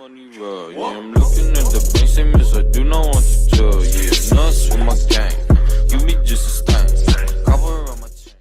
Funny road, yeah, I'm looking at the bank, say miss, I do not want to tell, yeah, nuts with my gang, give me just a stain, cover on my chain.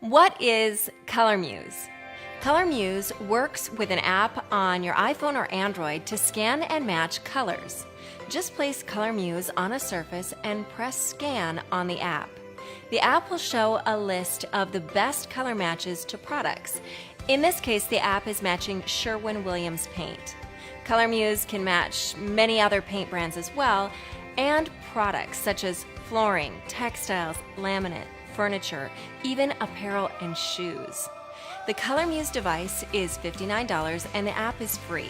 What is Color Muse? Color Muse works with an app on your iPhone or Android to scan and match colors. Just place Color Muse on a surface and press scan on the app. The app will show a list of the best color matches to products. In this case, the app is matching Sherwin-Williams paint. Color Muse can match many other paint brands as well, and products such as flooring, textiles, laminate, furniture, even apparel and shoes. The Color Muse device is $59 and the app is free.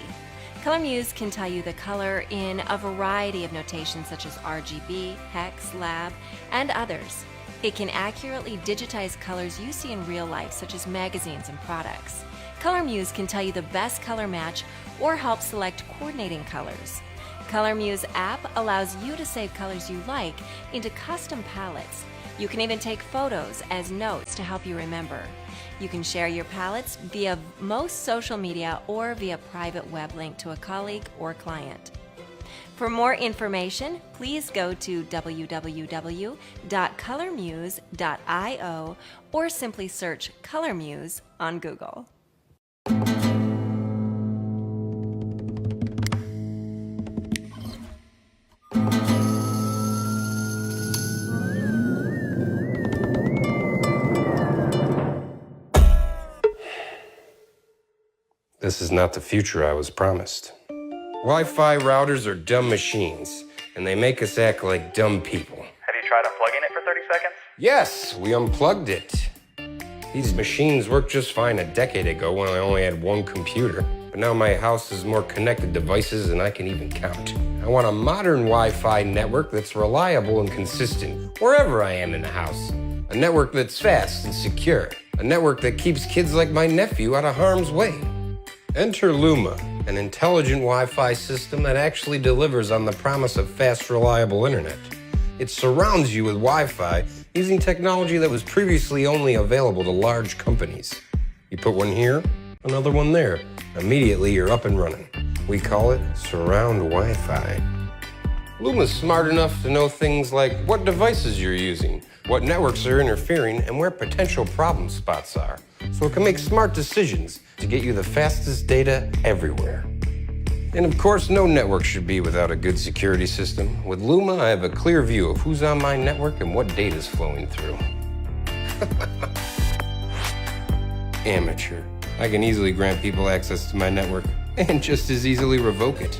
Color Muse can tell you the color in a variety of notations such as RGB, hex, lab, and others. It can accurately digitize colors you see in real life, such as magazines and products. Color Muse can tell you the best color match or help select coordinating colors. Color Muse app allows you to save colors you like into custom palettes. You can even take photos as notes to help you remember. You can share your palettes via most social media or via private web link to a colleague or client. For more information, please go to www.colormuse.io or simply search Color Muse on Google. This is not the future I was promised. Wi-Fi routers are dumb machines, and they make us act like dumb people. Have you tried unplugging it for 30 seconds? Yes, we unplugged it. These machines worked just fine a decade ago when I only had one computer. But now my house has more connected devices than I can even count. I want a modern Wi-Fi network that's reliable and consistent wherever I am in the house. A network that's fast and secure. A network that keeps kids like my nephew out of harm's way. Enter Luma, an intelligent Wi-Fi system that actually delivers on the promise of fast, reliable internet. It surrounds you with Wi-Fi using technology that was previously only available to large companies. You put one here, another one there. Immediately, you're up and running. We call it surround Wi-Fi. Luma's smart enough to know things like what devices you're using, what networks are interfering, and where potential problem spots are. So it can make smart decisions to get you the fastest data everywhere. And of course, no network should be without a good security system. With Luma, I have a clear view of who's on my network and what data is flowing through. Amateur. I can easily grant people access to my network and just as easily revoke it.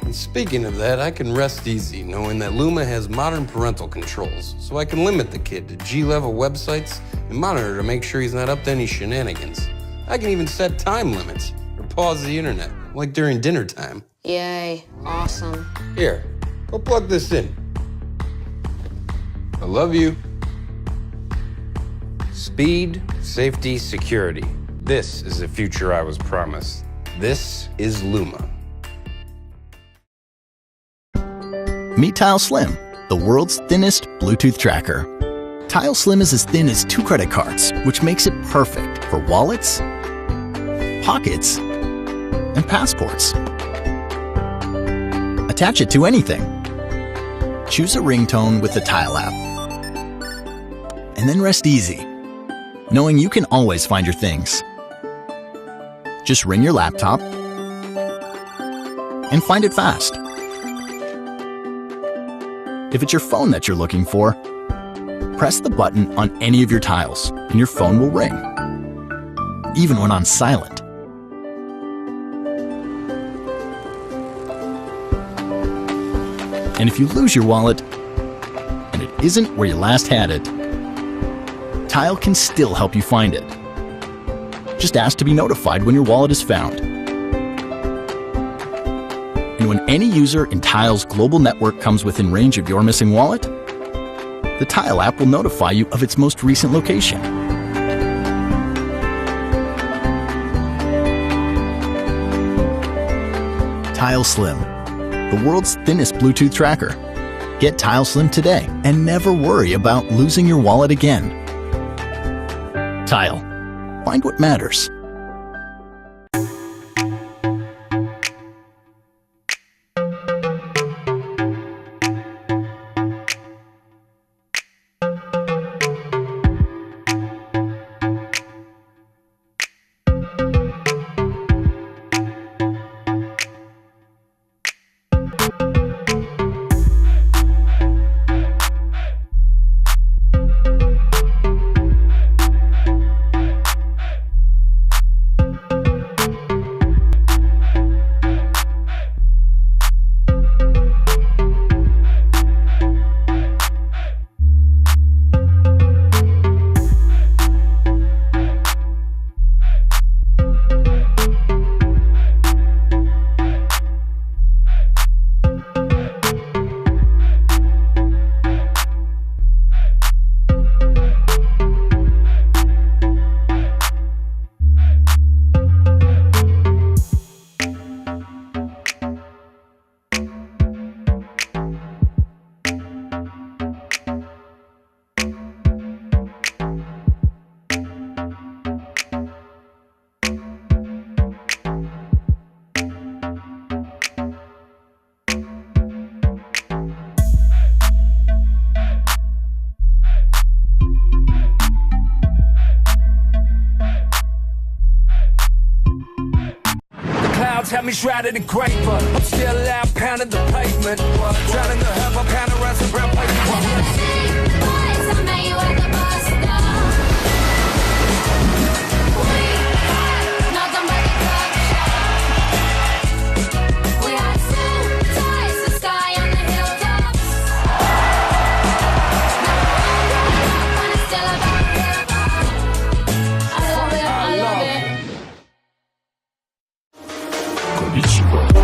And speaking of that, I can rest easy knowing that Luma has modern parental controls, so I can limit the kid to G-level websites and monitor to make sure he's not up to any shenanigans. I can even set time limits or pause the internet, like during dinner time. Yay, awesome. Here, go plug this in. I love you. Speed, safety, security. This is the future I was promised. This is Luma. Meet Tile Slim, the world's thinnest Bluetooth tracker. Tile Slim is as thin as 2 credit cards, which makes it perfect for wallets, pockets, and passports. Attach it to anything. Choose a ringtone with the Tile app. And then rest easy, knowing you can always find your things. Just ring your laptop and find it fast. If it's your phone that you're looking for, press the button on any of your tiles and your phone will ring, even when on silent. And if you lose your wallet and it isn't where you last had it, Tile can still help you find it. Just ask to be notified when your wallet is found. And when any user in Tile's global network comes within range of your missing wallet, the Tile app will notify you of its most recent location. Tile Slim, the world's thinnest Bluetooth tracker. Get Tile Slim today and never worry about losing your wallet again. Tile. Find what matters. Have me shrouded in grape, but I'm still out pounding the pavement. Drowning the herb, I'm pounding around some brown paper. Ichigo.